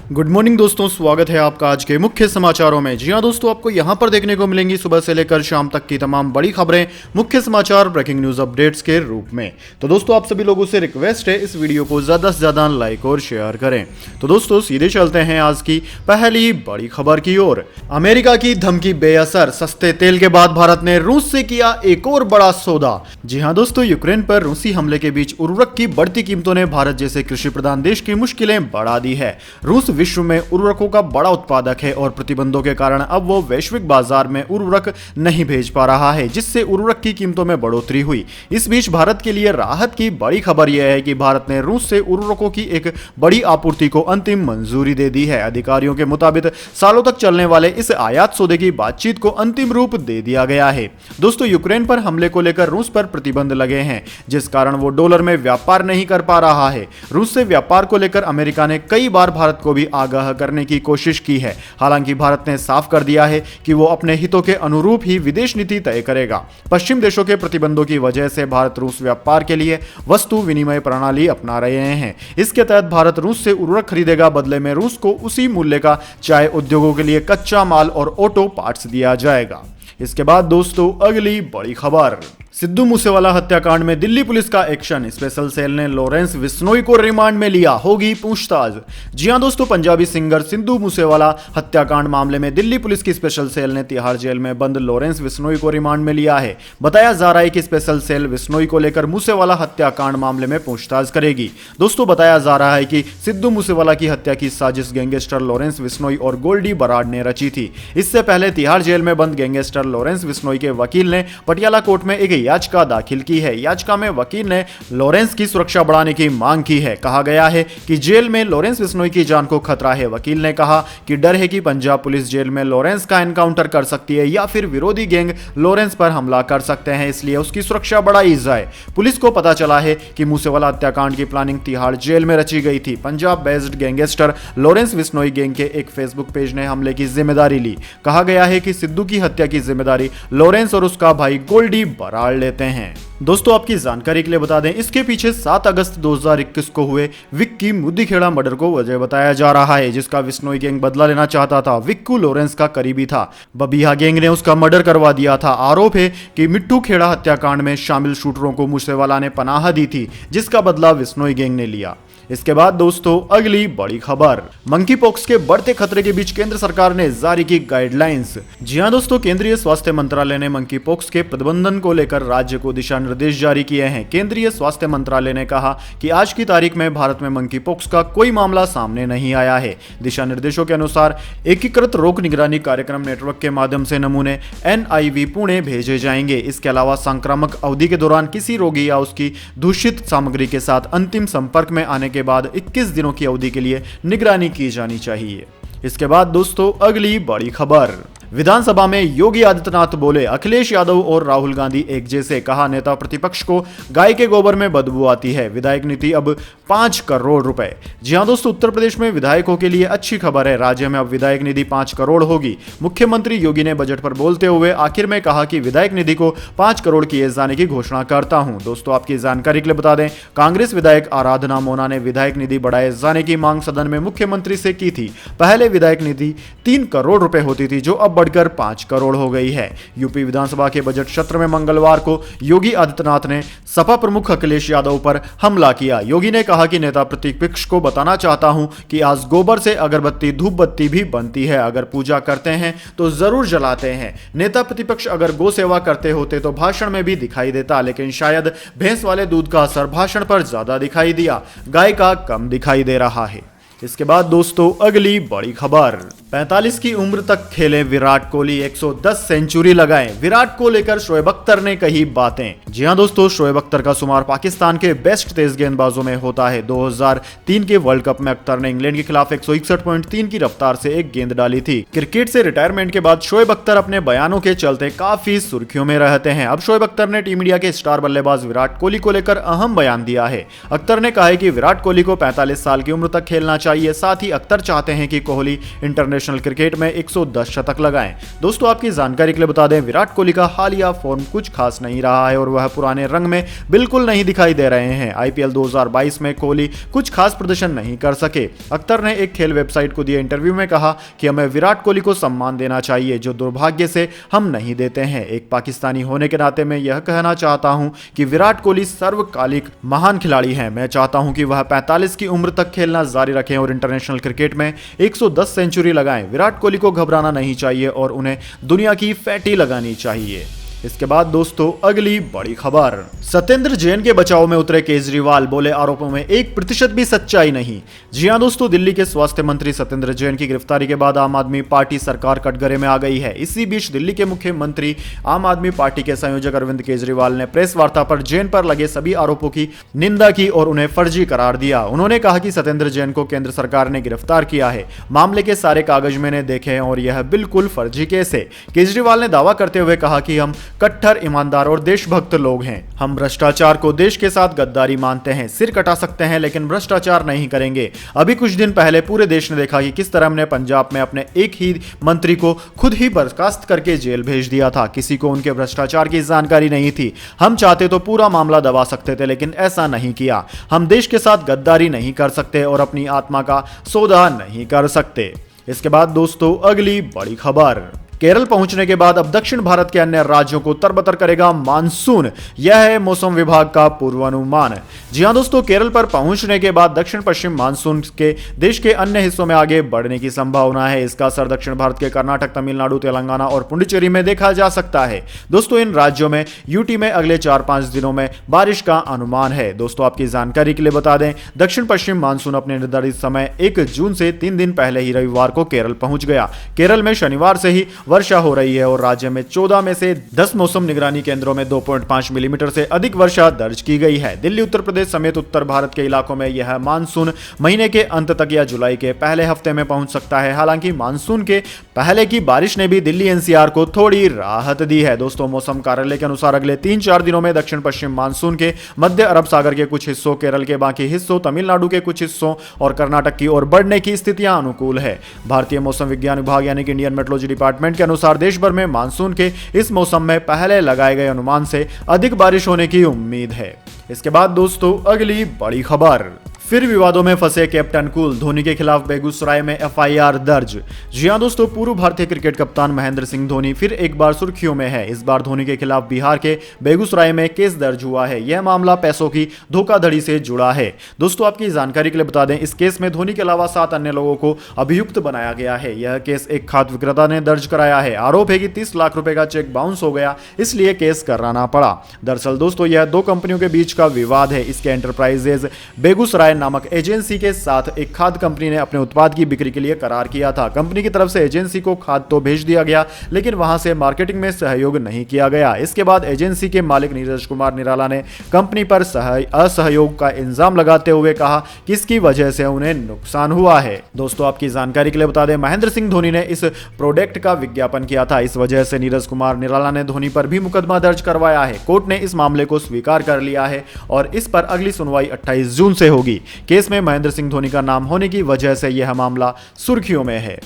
Good morning दोस्तों, स्वागत है आपका आज के मुख्य समाचारों में। जी हां दोस्तों, आपको यहां पर देखने को मिलेंगी सुबह से लेकर शाम तक की तमाम बड़ी खबरें मुख्य समाचार ब्रेकिंग न्यूज अपडेट्स के रूप में। तो दोस्तों, आप सभी लोगों से रिक्वेस्ट है इस वीडियो को ज्यादा से ज्यादा लाइक और शेयर करें। तो दोस्तों, सीधे चलते हैं आज की पहली बड़ी खबर की ओर। अमेरिका की धमकी बेअसर, सस्ते तेल के बाद भारत ने रूस से किया एक और बड़ा सौदा। जी हां दोस्तों, यूक्रेन पर रूसी हमले के बीच उर्वरक की बढ़ती कीमतों ने भारत जैसे कृषि प्रधान देश की मुश्किलें बढ़ा दी है। रूस विश्व में उर्वरकों का बड़ा उत्पादक है और प्रतिबंधों के कारण अब वो वैश्विक बाजार में उर्वरक नहीं भेज पा रहा है, जिससे उर्वरक की कीमतों में बढ़ोतरी हुई। इस बीच भारत के लिए राहत की बड़ी खबर यह है कि भारत ने रूस से उर्वरकों की एक बड़ी आपूर्ति को अंतिम मंजूरी दे दी है। अधिकारियों के मुताबिक सालों तक चलने वाले इस आयात सौदे की बातचीत को अंतिम रूप दे दिया गया है। दोस्तों, यूक्रेन पर हमले को लेकर रूस पर प्रतिबंध लगे हैं, जिस कारण वो डॉलर में व्यापार नहीं कर पा रहा है। रूस से व्यापार को लेकर अमेरिका ने कई बार भारत को भी आगाह करने की कोशिश की है। हालांकि भारत ने साफ कर दिया है कि वो अपने हितों के अनुरूप ही विदेश नीति तय करेगा। पश्चिम देशों के प्रतिबंधों की वजह से भारत रूस व्यापार के लिए वस्तु विनिमय प्रणाली अपना रहे हैं। इसके तहत भारत रूस से उर्वरक खरीदेगा, बदले में रूस को उसी मूल्य का चाय उद्योगों के लिए कच्चा माल और ऑटो पार्ट्स दिया जाएगा। इसके बाद दोस्तों, अगली बड़ी खबर। सिद्धू मूसेवाला हत्याकांड में दिल्ली पुलिस का एक्शन, स्पेशल सेल ने लॉरेंस बिश्नोई को रिमांड में लिया, होगी पूछताछ। जी हां दोस्तों, पंजाबी सिंगर सिद्धू मूसेवाला हत्याकांड मामले में दिल्ली पुलिस की स्पेशल सेल ने तिहाड़ जेल में बंद लॉरेंस बिश्नोई को रिमांड में लिया है। बताया जा रहा है कि स्पेशल सेल बिश्नोई को लेकर मूसेवाला हत्याकांड मामले में पूछताछ करेगी। दोस्तों, बताया जा रहा है कि सिद्धू मूसेवाला की हत्या की साजिश गैंगस्टर लॉरेंस बिश्नोई और गोल्डी बराड़ ने रची थी। इससे पहले तिहाड़ जेल में बंद गैंगस्टर लॉरेंस बिश्नोई के वकील ने पटियाला कोर्ट में एक याचिका दाखिल की है। याचिका में वकील ने लॉरेंस की सुरक्षा बढ़ाने की मांग की है। कहा गया है कि जेल में लॉरेंस बिश्नोई की जान को खतरा है। वकील ने कहा कि डर है कि पंजाब पुलिस जेल में लॉरेंस का एनकाउंटर कर सकती है या फिर विरोधी गैंग लॉरेंस पर हमला कर सकते हैं, इसलिए उसकी सुरक्षा बढ़ाई जाए। पुलिस को पता चला है कि मूसेवाला हत्याकांड की प्लानिंग तिहाड़ जेल में रची गई थी। Punjab based gangster Lawrence Bishnoi gang के एक फेसबुक पेज ने हमले की जिम्मेदारी ली। कहा गया है कि सिद्धू की हत्या की जिम्मेदारी लॉरेंस और उसका भाई गोल्डी बराड़ लेते हैं। दोस्तों, आपकी जानकारी के लिए बता दें, इसके पीछे 7 अगस्त 2021 को हुए विक्की मुद्दीखेड़ा मर्डर को वजह बताया जा रहा है, जिसका बिश्नोई गैंग बदला लेना चाहता था। विक्कू लॉरेंस का करीबी था। बबिया गैंग ने उसका मर्डर करवा दिया था। आरोप है कि मिट्टू खेड़ा हत्याकांड में शामिल शूटरों को मूसेवाला ने पनाह दी थी, जिसका बदला बिश्नोई गैंग ने लिया। इसके बाद दोस्तों, अगली बड़ी खबर। मंकी पॉक्स के बढ़ते खतरे के बीच केंद्र सरकार ने जारी की गाइडलाइंस। जी हां दोस्तों, केंद्रीय स्वास्थ्य मंत्रालय ने मंकी पॉक्स के प्रबंधन को लेकर राज्य को दिशा निर्देश जारी किए हैं। केंद्रीय स्वास्थ्य मंत्रालय ने कहा कि आज की तारीख में भारत में मंकी पॉक्स का कोई मामला सामने नहीं आया है। दिशा निर्देशों के अनुसार एकीकृत रोग निगरानी कार्यक्रम नेटवर्क के माध्यम से नमूने NIV पुणे भेजे जाएंगे। इसके अलावा संक्रामक अवधि के दौरान किसी रोगी या उसकी दूषित सामग्री के साथ अंतिम संपर्क में आने के बाद 21 दिनों की अवधि के लिए निगरानी की जानी चाहिए। इसके बाद दोस्तों, अगली बड़ी खबर। विधानसभा में योगी आदित्यनाथ बोले, अखिलेश यादव और राहुल गांधी एक जैसे। कहा, नेता प्रतिपक्ष को गाय के गोबर में बदबू आती है। विधायक निधि अब 5 करोड़ रुपए। जी हां दोस्तों, उत्तर प्रदेश में विधायकों के लिए अच्छी खबर है। राज्य में अब विधायक निधि 5 करोड़ होगी। मुख्यमंत्री योगी ने बजट पर बोलते हुए आखिर में कहा कि विधायक निधि को 5 करोड़ किए जाने की घोषणा करता हूं। दोस्तों, आपकी जानकारी के लिए बता दें, कांग्रेस विधायक आराधना मोना ने विधायक निधि बढ़ाए जाने की मांग सदन में मुख्यमंत्री से की थी। पहले विधायक निधि 3 करोड़ रुपए होती थी, जो अब बढ़कर 5 करोड़ हो गई है। यूपी विधानसभा के बजट सत्र में मंगलवार को योगी आदित्यनाथ ने सपा प्रमुख अखिलेश यादव पर हमला किया। योगी ने कहा कि नेता प्रतिपक्ष को बताना चाहता हूं कि आज गोबर से अगरबत्ती धूप बत्ती भी बनती है। अगर पूजा करते हैं तो जरूर जलाते हैं। नेता प्रतिपक्ष अगर गौ सेवा करते होते तो भाषण में भी दिखाई देता, लेकिन शायद भैंस वाले दूध का असर भाषण पर ज्यादा दिखाई दिया, गाय का कम दिखाई दे रहा है। इसके बाद दोस्तों, अगली बड़ी खबर। 45 की उम्र तक खेले विराट कोहली, 110 सेंचुरी लगाए। विराट को लेकर शोएब अख्तर ने कही बातें। जी हां दोस्तों, शोएब अख्तर का शुमार पाकिस्तान के बेस्ट तेज गेंदबाजों में होता है। 2003 के वर्ल्ड कप में अख्तर ने इंग्लैंड के खिलाफ 161.3 की रफ्तार से एक गेंद डाली थी। क्रिकेट से रिटायरमेंट के बाद शोएब अख्तर अपने बयानों के चलते काफी सुर्खियों में रहते हैं। अब शोएब अख्तर ने टीम इंडिया के स्टार बल्लेबाज विराट कोहली को लेकर अहम बयान दिया है। अख्तर ने कहा है कि विराट कोहली को 45 साल की उम्र तक खेलना चाहिए। साथ ही अख्तर चाहते हैं कि कोहली इंटरनेशनल क्रिकेट में 110 शतक लगाएं। दोस्तों आपकी जानकारी के लिए बता दें, विराट कोहली का हालिया फॉर्म कुछ खास नहीं रहा है और वह पुराने रंग में बिल्कुल नहीं दिखाई दे रहे हैं। आईपीएल 2022 में कोहली कुछ खास प्रदर्शन नहीं कर सके। अख्तर ने एक खेल वेबसाइट को दिए इंटरव्यू में कहा कि हमें विराट कोहली को सम्मान देना चाहिए, जो दुर्भाग्य से हम नहीं देते हैं। एक पाकिस्तानी होने के नाते मैं यह कहना चाहता हूं कि विराट कोहली सर्वकालिक महान खिलाड़ी हैं। मैं चाहता हूं कि वह 45 की उम्र तक खेलना जारी रखें और इंटरनेशनल क्रिकेट में 110 सेंचुरी लगाएं। विराट कोहली को घबराना नहीं चाहिए और उन्हें दुनिया की फैटी लगानी चाहिए। इसके बाद दोस्तों अगली बड़ी खबर, सत्येंद्र जैन के बचाव में उतरे केजरीवाल, बोले आरोपों में 1% भी सच्चाई नहीं। जी हां दोस्तों, दिल्ली के स्वास्थ्य मंत्री सत्येंद्र जैन की गिरफ्तारी के बाद आम आदमी पार्टी सरकार कटघरे में आ गई है। इसी बीच दिल्ली के मुख्यमंत्री आम आदमी पार्टी के संयोजक अरविंद केजरीवाल ने प्रेस वार्ता पर जैन पर लगे सभी आरोपों की निंदा की और उन्हें फर्जी करार दिया। उन्होंने कहा कि सत्येंद्र जैन को केंद्र सरकार ने गिरफ्तार किया है, मामले के सारे कागज मैंने देखे हैं और यह बिल्कुल फर्जी केस है। केजरीवाल ने दावा करते हुए कहा कि हम कट्टर, ईमानदार और देशभक्त लोग हैं। हम भ्रष्टाचार को देश के साथ गद्दारी मानते हैं। सिर कटा सकते हैं लेकिन भ्रष्टाचार नहीं करेंगे। अभी कुछ दिन पहले पूरे देश ने देखा कि किस तरह हमने पंजाब में अपने एक ही मंत्री को खुद ही बर्खास्त करके जेल भेज दिया था। किसी को उनके भ्रष्टाचार की जानकारी नहीं थी। हम चाहते तो पूरा मामला दबा सकते थे, लेकिन ऐसा नहीं किया। हम देश के साथ गद्दारी नहीं कर सकते और अपनी आत्मा का सौदा नहीं कर सकते। इसके बाद दोस्तों अगली बड़ी खबर, केरल पहुंचने के बाद अब दक्षिण भारत के अन्य राज्यों को तरबतर करेगा मानसून, यह है मौसम विभाग का पूर्वानुमान। जी हां दोस्तों, केरल पर पहुंचने के बाद दक्षिण पश्चिम मानसून के देश के अन्य हिस्सों में आगे बढ़ने की संभावना है। इसका असर दक्षिण भारत के कर्नाटक, तमिलनाडु, तेलंगाना और पुडुचेरी में देखा जा सकता है। दोस्तों इन राज्यों में यूटी में अगले 4-5 दिनों में बारिश का अनुमान है। दोस्तों आपकी जानकारी के लिए बता दें, दक्षिण पश्चिम मानसून अपने निर्धारित समय 1 जून से 3 दिन पहले ही रविवार को केरल पहुंच गया। केरल में शनिवार से ही वर्षा हो रही है और राज्य में 14 में से 10 मौसम निगरानी केंद्रों में 2.5 मिलीमीटर से अधिक वर्षा दर्ज की गई है। दिल्ली, उत्तर प्रदेश समेत उत्तर भारत के इलाकों में यह मानसून महीने के अंत तक या जुलाई के पहले हफ्ते में पहुंच सकता है। हालांकि मानसून के पहले की बारिश ने भी दिल्ली एनसीआर को थोड़ी राहत दी है। दोस्तों मौसम कार्यालय के अनुसार अगले 3-4 दिनों में दक्षिण पश्चिम मानसून के मध्य अरब सागर के कुछ हिस्सों, केरल के बाकी हिस्सों, तमिलनाडु के कुछ हिस्सों और कर्नाटक की ओर बढ़ने की स्थितियां अनुकूल है। भारतीय मौसम विज्ञान विभाग यानी कि इंडियन मेट्रोलॉजी डिपार्टमेंट के अनुसार देश भर में मानसून के इस मौसम में पहले लगाए गए अनुमान से अधिक बारिश होने की उम्मीद है। इसके बाद दोस्तों अगली बड़ी खबर, फिर विवादों में फंसे कैप्टन कूल, धोनी के खिलाफ बेगूसराय में एफआईआर दर्ज। जी हां दोस्तों, पूर्व भारतीय क्रिकेट कप्तान महेंद्र सिंह धोनी फिर एक बार सुर्खियों में है। इस बार धोनी के खिलाफ बिहार के बेगूसराय में केस दर्ज हुआ है। यह मामला पैसों की धोखाधड़ी से जुड़ा है। दोस्तों आपकी जानकारी के लिए बता दें, इस केस में धोनी के अलावा 7 अन्य लोगों को अभियुक्त बनाया गया है। यह केस एक खाद्य विक्रेता ने दर्ज कराया है। आरोप है कि 30 लाख रुपए का चेक बाउंस हो गया, इसलिए केस कराना पड़ा। दरअसल दोस्तों यह 2 कंपनियों के बीच का विवाद है। इसके एंटरप्राइजेज बेगूसराय नामक एजेंसी के साथ एक खाद्य कंपनी ने अपने उत्पाद की बिक्री के लिए करार किया था। कंपनी की तरफ से एजेंसी को खाद तो भेज दिया गया, लेकिन वहां से मार्केटिंग में सहयोग नहीं किया गया। इसके बाद एजेंसी के मालिक नीरज कुमार निराला ने कंपनी पर असहयोग का इल्जाम लगाते हुए कहा कि इसकी वजह से उन्हें नुकसान हुआ है। दोस्तों आपकी जानकारी के लिए बता दें, महेंद्र सिंह धोनी ने इस प्रोडक्ट का विज्ञापन किया था। इस वजह से नीरज कुमार निराला ने धोनी पर भी मुकदमा दर्ज करवाया है। कोर्ट ने इस मामले को स्वीकार कर लिया है और इस पर अगली सुनवाई 28 जून से होगी। केस में महेंद्र सिंह धोनी का नाम होने की वजह से यह मामला सुर्खियों में है।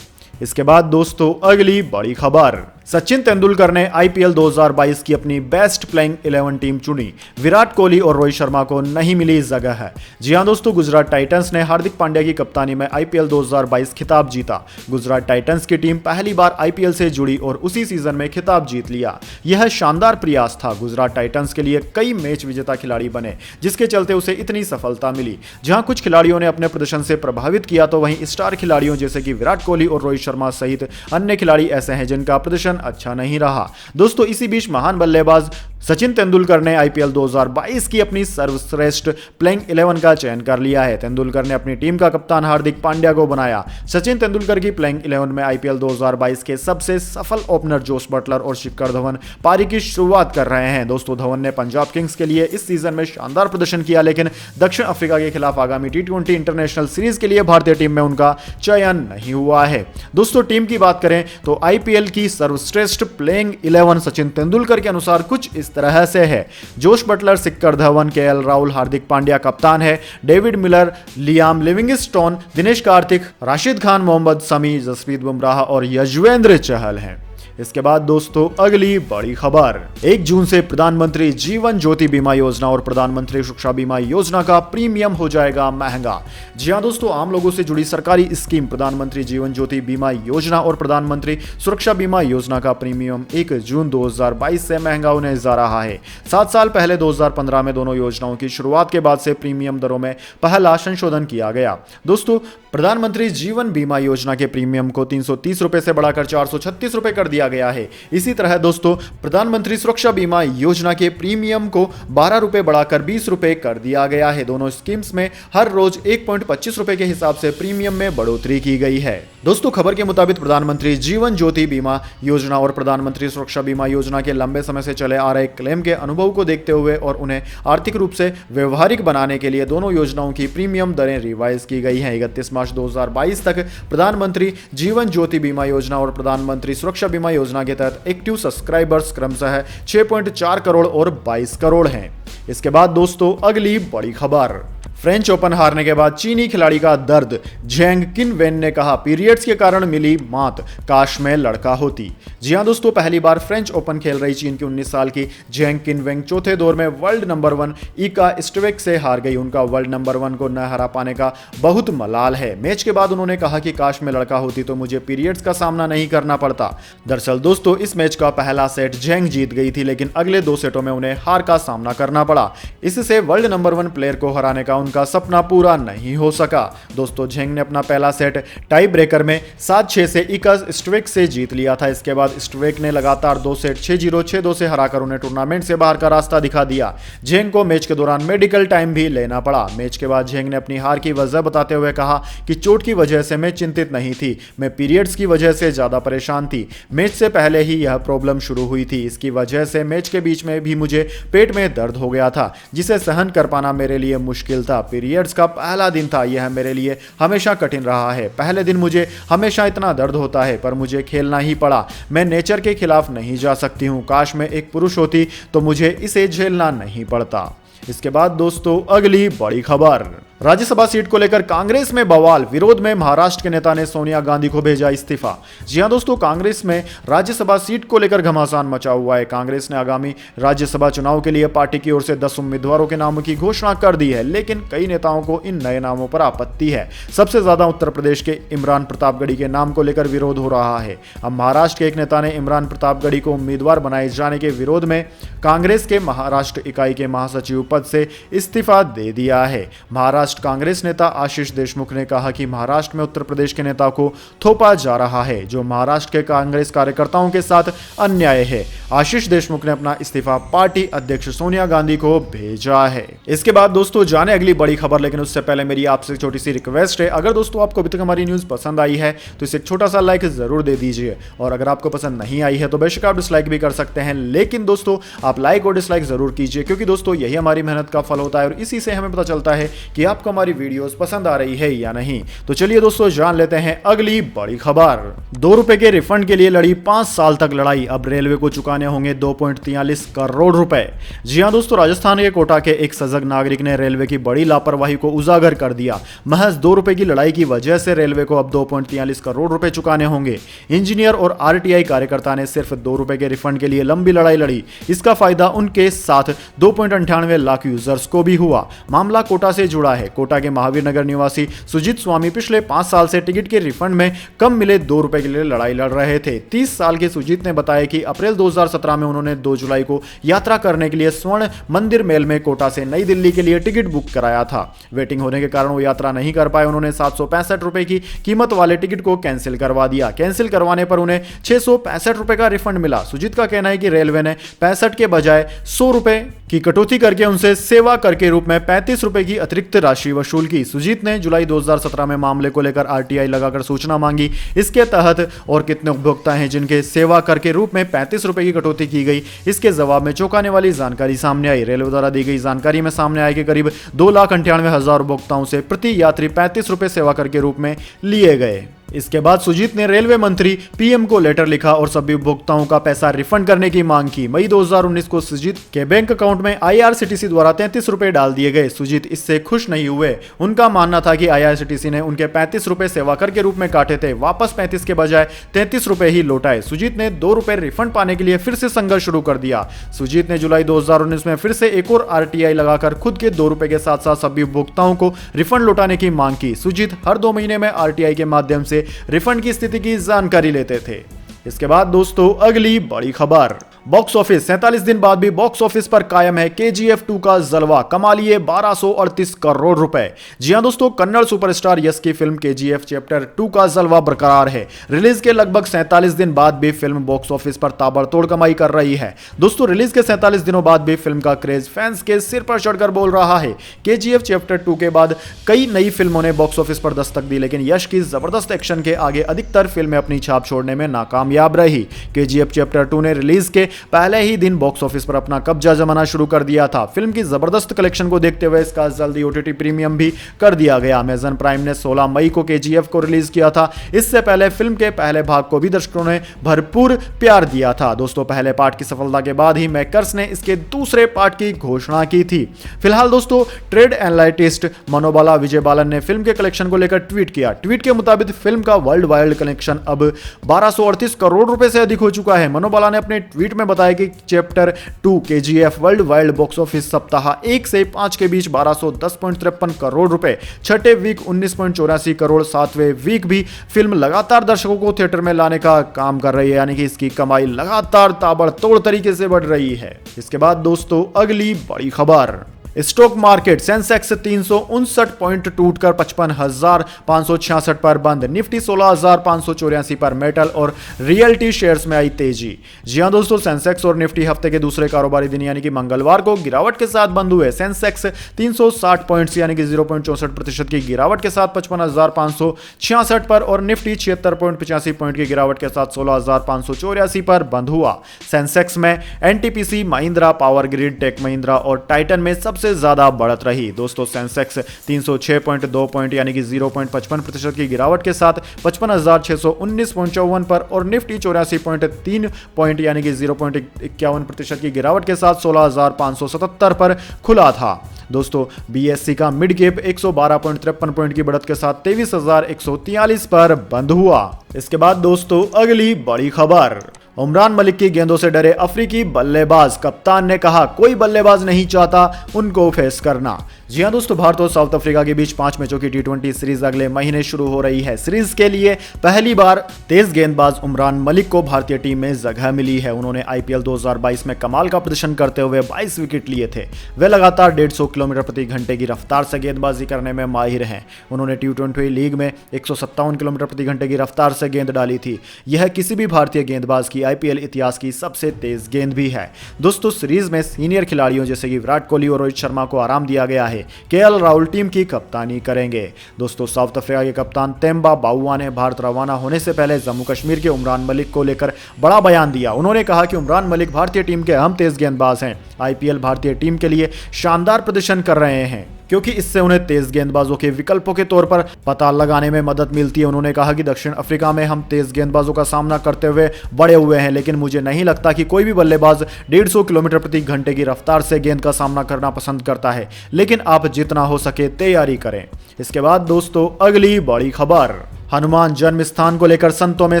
इसके बाद दोस्तों अगली बड़ी खबर, सचिन तेंदुलकर ने आईपीएल 2022 की अपनी बेस्ट प्लेइंग 11 टीम चुनी। विराट कोहली और रोहित शर्मा को नहीं मिली जगह है। जी हां दोस्तों, गुजरात टाइटंस ने हार्दिक पांड्या की कप्तानी में आईपीएल 2022 खिताब जीता। गुजरात टाइटंस की टीम पहली बार आईपीएल से जुड़ी और उसी सीजन में खिताब जीत लिया। यह शानदार प्रयास था। गुजरात टाइटंस के लिए कई मैच विजेता खिलाड़ी बने, जिसके चलते उसे इतनी सफलता मिली। जहां कुछ खिलाड़ियों ने अपने प्रदर्शन से प्रभावित किया, तो वहीं स्टार खिलाड़ियों जैसे कि विराट कोहली और रोहित शर्मा सहित अन्य खिलाड़ी ऐसे हैं जिनका प्रदर्शन अच्छा नहीं रहा। दोस्तों इसी बीच महान बल्लेबाज सचिन तेंदुलकर ने आईपीएल 2022 की अपनी सर्वश्रेष्ठ प्लेइंग 11 का चयन कर लिया है। तेंदुलकर ने अपनी टीम का कप्तान हार्दिक पांड्या को बनाया। सचिन तेंदुलकर की प्लेइंग 11 में आईपीएल 2022 के सबसे सफल ओपनर जोस बटलर और शिखर धवन पारी की शुरुआत कर रहे हैं। दोस्तों धवन ने पंजाब किंग्स के लिए इस सीजन में शानदार प्रदर्शन किया, लेकिन दक्षिण अफ्रीका के खिलाफ आगामी T20 इंटरनेशनल सीरीज के लिए भारतीय टीम में उनका चयन नहीं हुआ है। दोस्तों टीम की बात करें तो आईपीएल की सर्वश्रेष्ठ प्लेइंग 11 सचिन तेंदुलकर के अनुसार कुछ इस इस तरह से है। Jos Buttler, Shikhar Dhawan, KL Rahul, Hardik Pandya कप्तान है, David Miller, Liam Livingstone, Dinesh Karthik, Rashid Khan, Mohammed Shami, Jasprit Bumrah और यजुवेंद्र चहल हैं। इसके बाद दोस्तों अगली बड़ी खबर, 1 जून से प्रधानमंत्री जीवन ज्योति बीमा योजना और प्रधानमंत्री सुरक्षा बीमा योजना का प्रीमियम हो जाएगा महंगा। जी हां दोस्तों, आम लोगों से जुड़ी सरकारी स्कीम प्रधानमंत्री जीवन ज्योति बीमा योजना और प्रधानमंत्री सुरक्षा बीमा योजना का प्रीमियम 1 जून 2022 से महंगा होने जा रहा है। 7 साल पहले 2015 में दोनों योजनाओं की शुरुआत के बाद से प्रीमियम दरों में पहला संशोधन किया गया। दोस्तों, प्रधानमंत्री जीवन बीमा योजना के प्रीमियम को 330 रुपए से बढ़ाकर 436 रुपए कर दिया गया है। इसी तरह दोस्तों, प्रधानमंत्री सुरक्षा बीमा योजना के प्रीमियम को 12 रुपए बढ़ाकर 20 रुपए कर दिया गया है। दोनों स्कीम्स में हर रोज 1.25 रुपए के हिसाब से प्रीमियम में बढ़ोतरी की गई है। दोस्तों, खबर के मुताबिक प्रधानमंत्री जीवन ज्योति बीमा योजना और प्रधानमंत्री सुरक्षा बीमा योजना के लंबे समय से चले आ रहे क्लेम के अनुभव को देखते हुए और उन्हें आर्थिक रूप से व्यवहारिक बनाने के लिए दोनों योजनाओं की प्रीमियम दरें रिवाइज की गई हैं। 31 मार्च 2022 तक प्रधानमंत्री जीवन ज्योति बीमा योजना और प्रधानमंत्री सुरक्षा बीमा योजना के तहत एक्टिव सब्सक्राइबर्स क्रमशः 6.4 करोड़ और 22 करोड़ हैं। इसके बाद दोस्तों अगली बड़ी खबर, फ्रेंच ओपन हारने के बाद चीनी खिलाड़ी का दर्द, झेंग किनवेन ने कहा पीरियड्स के कारण मिली मात, काश में लड़का होती। जी हां दोस्तों, पहली बार फ्रेंच ओपन खेल रही चीन की 19 साल की झेंग किनवेंग चौथे दौर में वर्ल्ड नंबर 1 इका स्विटेक से हार गई। उनका वर्ल्ड नंबर 1 को न हरा पाने का बहुत मलाल है। मैच के बाद उन्होंने कहा कि काश में लड़का होती तो मुझे पीरियड्स का सामना नहीं करना पड़ता। दरअसल दोस्तों, इस मैच का पहला सेट झेंग जीत गई थी, लेकिन अगले 2 सेटों में उन्हें हार का सामना करना पड़ा। इससे वर्ल्ड नंबर 1 प्लेयर को हराने का का सपना पूरा नहीं हो सका। दोस्तों, झेंग ने अपना पहला सेट टाई ब्रेकर में 7-6 से इका स्विटेक से जीत लिया था। इसके बाद स्विटेक ने लगातार 2 सेट 6-0, 6-2 से हराकर उन्हें टूर्नामेंट से बाहर का रास्ता दिखा दिया। झेंग को मैच के दौरान मेडिकल टाइम भी लेना पड़ा। मैच के बाद झेंग ने अपनी हार की वजह बताते हुए कहा कि चोट की वजह से मैं चिंतित नहीं थी, मैं पीरियड्स की वजह से ज्यादा परेशान थी। मैच से पहले ही यह प्रॉब्लम शुरू हुई थी। इसकी वजह से मैच के बीच में भी मुझे पेट में दर्द हो गया था, जिसे सहन कर पाना मेरे लिए मुश्किल था। पीरियड्स का पहला दिन था, यह मेरे लिए हमेशा कठिन रहा है। पहले दिन मुझे हमेशा इतना दर्द होता है, पर मुझे खेलना ही पड़ा। मैं नेचर के खिलाफ नहीं जा सकती हूं। काश मैं एक पुरुष होती तो मुझे इसे झेलना नहीं पड़ता। इसके बाद दोस्तों अगली बड़ी खबर, राज्यसभा सीट को लेकर कांग्रेस में बवाल, विरोध में महाराष्ट्र के नेता ने सोनिया गांधी को भेजा इस्तीफा। जी हां दोस्तों, कांग्रेस में राज्यसभा सीट को लेकर घमासान मचा हुआ है। कांग्रेस ने आगामी राज्यसभा चुनाव के लिए पार्टी की ओर से 10 उम्मीदवारों के नामों की घोषणा कर दी है, लेकिन कई नेताओं को इन नए नामों पर आपत्ति है। सबसे ज्यादा उत्तर प्रदेश के इमरान प्रतापगढ़ी के नाम को लेकर विरोध हो रहा है। अब महाराष्ट्र के एक नेता ने इमरान प्रतापगढ़ी को उम्मीदवार बनाए जाने के विरोध में कांग्रेस के महाराष्ट्र इकाई के महासचिव पद से इस्तीफा दे दिया है। महाराष्ट्र कांग्रेस नेता आशीष देशमुख ने कहा कि महाराष्ट्र में उत्तर प्रदेश के नेता को थोपा जा रहा है, जो महाराष्ट्र के कांग्रेस कार्यकर्ताओं के साथ अन्याय है। आशीष देशमुख ने अपना इस्तीफा पार्टी अध्यक्ष सोनिया गांधी को भेजा है। इसके बाद दोस्तों जाने अगली बड़ी खबर, लेकिन उससे पहले मेरी आपसे छोटी सी रिक्वेस्ट है, अगर दोस्तों आपको अभी तक हमारी न्यूज पसंद आई है तो इसे एक छोटा सा लाइक जरूर दे दीजिए, और अगर आपको पसंद नहीं आई है तो बेशक आप डिसलाइक भी कर सकते हैं, लेकिन दोस्तों आप लाइक और डिसलाइक जरूर कीजिए, क्योंकि दोस्तों यही हमारी मेहनत का फल होता है और इसी से हमें पता चलता है कि आपको हमारी वीडियोस पसंद आ रही है या नहीं। तो चलिए दोस्तों जान लेते हैं अगली बड़ी खबर। 2 रुपए के रिफंड के लिए लड़ी 5 साल तक लड़ाई, अब रेलवे को चुकाने होंगे 2.43 करोड़ रुपए। जी हां दोस्तों, राजस्थान के कोटा के एक सजग नागरिक ने रेलवे की बड़ी लापरवाही को उजागर कर दिया। महज 2 रुपए की लड़ाई की वजह से रेलवे को अब 2.43 करोड़ रुपए चुकाने होंगे। इंजीनियर और आरटीआई कार्यकर्ता ने सिर्फ 2 रुपए के रिफंड के लिए लंबी लड़ाई लड़ी। इसका फायदा उनके साथ 2.98 लाख यूजर्स को भी हुआ। मामला कोटा से जुड़ा है। कोटा के महावीर नगर निवासी सुजीत स्वामी पिछले 5 साल से टिकट के रिफंड में कम मिले 2 रुपए के लिए लड़ाई लड़ रहे थे। 30 साल के सुजीत ने बताया कि अप्रैल 2017 में उन्होंने 2 जुलाई को यात्रा करने के लिए स्वर्ण मंदिर मेल में कोटा से नई दिल्ली के लिए टिकट बुक कराया था। वेटिंग होने के कारण वो यात्रा नहीं कर पाए। उन्होंने 765 रुपए की कीमत वाले टिकट को कैंसिल करवा दिया। कैंसिल करवाने पर उन्हें 665 रुपए का रिफंड मिला। सुजीत का कहना है कि रेलवे ने 65 के बजाय 100 रुपए की कटौती करके उनसे सेवा कर के रूप में 35 रुपए की अतिरिक्त राशि वसूल की। सुजीत ने जुलाई 2017 में मामले को लेकर आरटीआई लगाकर सूचना मांगी। इसके तहत और कितने उपभोक्ता हैं जिनके सेवा कर के रूप में 35 रुपए की कटौती की गई, इसके जवाब में चौंकाने वाली जानकारी सामने आई। रेलवे द्वारा दी गई जानकारी में सामने आया कि करीब 2,98,000 उपभोक्ताओं से प्रति यात्री 35 रुपए सेवा कर के रूप में लिए गए। इसके बाद सुजीत ने रेलवे मंत्री पीएम को लेटर लिखा और सभी उपभोक्ताओं का पैसा रिफंड करने की मांग की। मई 2019 को सुजीत के बैंक अकाउंट में आईआरसीटीसी द्वारा 33 रुपए डाल दिए गए। सुजीत इससे खुश नहीं हुए। उनका मानना था कि आईआरसीटीसी ने उनके 35 रुपए सेवा कर के रूप में काटे थे, वापस 35 के बजाय 33 रुपए ही लौटाए। सुजीत ने 2 रुपए रिफंड पाने के लिए फिर से संघर्ष शुरू कर दिया। सुजीत ने जुलाई 2019 में फिर से एक और आरटीआई लगाकर खुद के 2 रुपए के साथ साथ सभी उपभोक्ताओं को रिफंड लौटाने की मांग की। सुजीत हर 2 महीने में आरटीआई के माध्यम से रिफंड की स्थिति की जानकारी लेते थे। इसके बाद दोस्तों अगली बड़ी खबर, बॉक्स ऑफिस 47 दिन बाद भी बॉक्स ऑफिस पर कायम है केजीएफ 2 का जलवा, कमा लिए 1238 करोड़ रुपए। जी हां दोस्तों, कन्नड़ सुपरस्टार यश की फिल्म केजीएफ चैप्टर 2 का जलवा बरकरार है। रिलीज के लगभग 47 दिन बाद भी फिल्म बॉक्स ऑफिस पर ताबड़तोड़ कमाई कर रही है। दोस्तों रिलीज के 47 दिनों बाद भी फिल्म का क्रेज फैंस के सिर पर चढ़कर बोल रहा है। केजीएफ चैप्टर 2 के बाद कई नई फिल्मों ने बॉक्स ऑफिस पर दस्तक दी, लेकिन यश की जबरदस्त एक्शन के आगे अधिकतर फिल्में अपनी छाप छोड़ने में नाकामयाब रही। केजीएफ चैप्टर 2 ने रिलीज के पहले ही दिन बॉक्स ऑफिस पर अपना कब्जा जमाना शुरू कर दिया था। फिल्म की जबरदस्त कलेक्शन को देखते हुए इसका जल्दी ओटीटी प्रीमियम भी कर दिया गया। अमेज़न प्राइम ने 16 मई को केजीएफ को रिलीज किया था। इससे पहले फिल्म के पहले भाग को भी दर्शकों ने भरपूर प्यार दिया था। दोस्तों पहले पार्ट की सफलता के बाद ही मेकर्स ने इसके दूसरे पार्ट की घोषणा की थी। फिलहाल दोस्तों ट्रेड एनालिस्ट मनोबाला विजय बालन ने फिल्म के कलेक्शन को लेकर ट्वीट किया। ट्वीट के मुताबिक फिल्म का वर्ल्ड वाइड कलेक्शन अब 1238 करोड़ रुपए से अधिक हो चुका है। मनोबाला ने अपने ट्वीट में बताया कि chapter 2 KGF world wide box office सप्ताह 1 से 5 के बीच 1210.53 करोड़ रुपए, छठे वीक 19.84 करोड़, सातवें वीक भी फिल्म लगातार दर्शकों को थिएटर में लाने का काम कर रही है, यानी कि इसकी कमाई लगातार ताबड़तोड़ तरीके से बढ़ रही है। इसके बाद दोस्तों अगली बड़ी खबर, स्टॉक मार्केट सेंसेक्स 359 पॉइंट टूटकर 55,566 पर बंद। निफ्टी 16,584 पर। मेटल और रियल्टी शेयर्स में आई तेजी। जी हां दोस्तों, सेंसेक्स और निफ्टी हफ्ते के दूसरे कारोबारी दिन यानी कि मंगलवार को गिरावट के साथ बंद हुए। सेंसेक्स 360 पॉइंट्स यानी कि 0.64% की गिरावट के साथ 55,566 पर और निफ्टी 76.85 पॉइंट की गिरावट के साथ 16,584 पर बंद हुआ। सेंसेक्स में NTPC, Mahindra, Power Grid, Tech Mahindra और टाइटन में सबसे ज्यादा बढ़त रही। दोस्तों सेंसेक्स 306.2 पॉइंट यानी कि 0.55% की गिरावट के साथ 55,619.54 पर और निफ्टी 84.3 पॉइंट यानी कि 0.51% की गिरावट के साथ 16,577 पर खुला था। दोस्तों बीएससी का मिड कैप 112.53 पॉइंट की बढ़त के साथ 23,143 पर बंद हुआ। इसके बाद दोस्तों अगली बड़ी खबर, उमरान मलिक की गेंदों से डरे अफ्रीकी बल्लेबाज, कप्तान ने कहा कोई बल्लेबाज नहीं चाहता उनको फेस करना। जी हां दोस्तों, भारत और साउथ अफ्रीका के बीच 5 मैचों की टी20 सीरीज अगले महीने शुरू हो रही है। सीरीज के लिए पहली बार तेज गेंदबाज उमरान मलिक को भारतीय टीम में जगह मिली है। उन्होंने आईपीएल 2022 में कमाल का प्रदर्शन करते हुए 22 विकेट लिए थे। वे लगातार 150 किलोमीटर प्रति घंटे की रफ्तार से गेंदबाजी करने में माहिर हैं। उन्होंने टी20 लीग में 157 किलोमीटर प्रति घंटे की रफ्तार से गेंद डाली थी। यह किसी भी भारतीय गेंदबाज की आईपीएल इतिहास की सबसे तेज गेंद भी है। दोस्तों सीरीज में सीनियर खिलाड़ियों जैसे कि विराट कोहली और रोहित शर्मा को आराम दिया गया है। केएल राहुल टीम की कप्तानी करेंगे। दोस्तों साउथ अफ्रीका के कप्तान तेम्बा बाउआ ने भारत रवाना होने से पहले जम्मू कश्मीर के उमरान मलिक को लेकर बड़ा बयान दिया। उन्होंने कहा कि उमरान मलिक भारतीय टीम के अहम तेज गेंदबाज हैं। आईपीएल भारतीय टीम के लिए शानदार प्रदर्शन कर रहे हैं क्योंकि इससे उन्हें तेज गेंदबाजों के विकल्पों के तौर पर पता लगाने में मदद मिलती है। उन्होंने कहा कि दक्षिण अफ्रीका में हम तेज गेंदबाजों का सामना करते हुए बड़े हुए हैं, लेकिन मुझे नहीं लगता कि कोई भी बल्लेबाज 150 किलोमीटर प्रति घंटे की रफ्तार से गेंद का सामना करना पसंद करता है, लेकिन आप जितना हो सके तैयारी करें। इसके बाद दोस्तों अगली बड़ी खबर, हनुमान जन्म स्थान को लेकर संतों में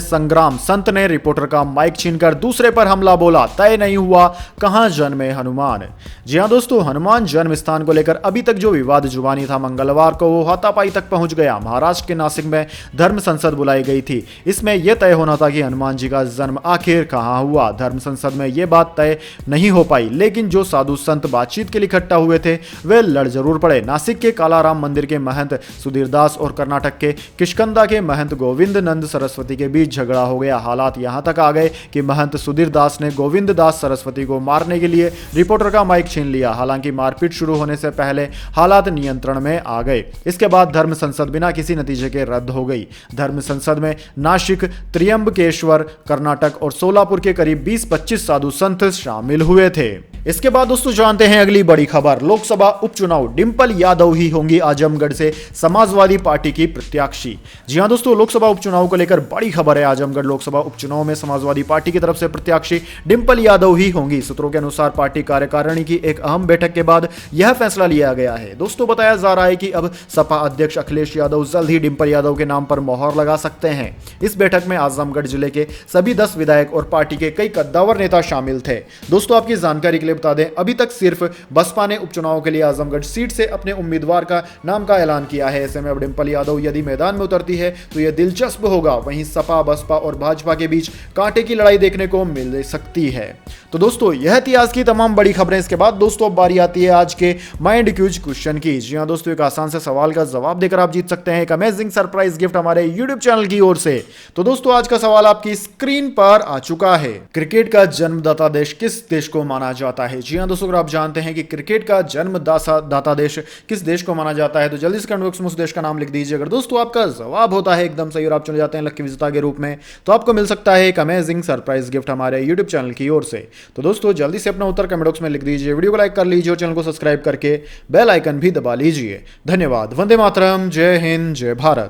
संग्राम। संत ने रिपोर्टर का माइक छीनकर दूसरे पर हमला बोला, तय नहीं हुआ कहां जन्मे हनुमान। जी हां दोस्तों, हनुमान जन्म स्थान को लेकर अभी तक जो विवाद जुबानी था, मंगलवार को वो हाथापाई तक पहुंच गया। महाराष्ट्र के नासिक में धर्म संसद बुलाई गई थी। इसमें यह तय होना था कि हनुमान जी का जन्म आखिर कहां हुआ। धर्म संसद में यह बात तय नहीं हो पाई, लेकिन जो साधु संत बातचीत के लिए इकट्ठा हुए थे वे लड़ जरूर पड़े। नासिक के कालाराम मंदिर के महंत सुधीरदास और कर्नाटक के किष्किंधा के महंत गोविंद नंद सरस्वती के बीच झगड़ा हो गया। हालात यहां तक आ गए कि महंत सुधीर दास ने गोविंद दास सरस्वती को मारने के लिए रिपोर्टर का माइक छीन लिया। हालांकि मारपीट शुरू होने से पहले हालात नियंत्रण में आ गए। इसके बाद धर्म संसद बिना किसी नतीजे के रद्द हो गई। धर्म संसद में नासिक, त्र्यंबकेश्वर, कर्नाटक और सोलापुर के करीब 20-25 साधु संत शामिल हुए थे। इसके बाद दोस्तों जानते हैं अगली बड़ी खबर, लोकसभा उपचुनाव। डिंपल यादव ही होंगी आजमगढ़ से समाजवादी पार्टी की प्रत्याशी। जी हां दोस्तों लोकसभा उपचुनाव को लेकर बड़ी खबर है। आजमगढ़ लोकसभा उपचुनाव में समाजवादी पार्टी की तरफ से प्रत्याशी डिंपल यादव ही होंगी। सूत्रों के अनुसार पार्टी कार्यकारिणी की एक अहम बैठक के बाद यह फैसला लिया गया है। दोस्तों बताया जा रहा है कि अब सपा अध्यक्ष अखिलेश यादव जल्द ही डिंपल यादव के नाम पर मोहर लगा सकते हैं। इस बैठक में आजमगढ़ जिले के सभी 10 विधायक और पार्टी के कई कद्दावर नेता शामिल थे। दोस्तों आपकी जानकारी के लिए बता दें, अभी तक सिर्फ बसपा ने उपचुनाव के लिए आजमगढ़ सीट से अपने उम्मीदवार का नाम का ऐलान किया है। ऐसे में अब डिंपल यादव यदि मैदान में उतरती है तो यह दिलचस्प होगा। वहीं सपा, बसपा और भाजपा के बीच कांटे की लड़ाई देखने को मिल सकती है। तो दोस्तों यह थी आज की तमाम बड़ी खबरें। इसके बाद दोस्तों अब बारी आती है आज के माइंड क्यूज क्वेश्चन की। जी हां दोस्तों, एक आसान से सवाल का जवाब देकर आप जीत सकते हैं एक अमेजिंग सरप्राइज गिफ्ट हमारे यूट्यूब चैनल की ओर से। तो दोस्तों आज का सवाल आपकी स्क्रीन पर आ चुका है। क्रिकेट का जन्मदाता देश किस देश को माना जाता है? जी हां दोस्तों, अगर आप जानते हैं कि क्रिकेट का जन्मदाता देश किस देश को माना जाता है तो जल्दी से कमेंट बॉक्स में उस देश का नाम लिख दीजिए। अगर दोस्तों आपका जवाब होता है एकदम सही और आप चले जाते हैं लकी विजेता के रूप में, तो आपको मिल सकता है एक अमेजिंग सरप्राइज गिफ्ट हमारे यूट्यूब चैनल की ओर से। तो दोस्तों जल्दी से अपना उत्तर कमेंट बॉक्स में लिख दीजिए, वीडियो को लाइक कर लीजिए और चैनल को सब्सक्राइब करके बेल आइकन भी दबा लीजिए। धन्यवाद। वंदे मातरम। जय हिंद, जय भारत।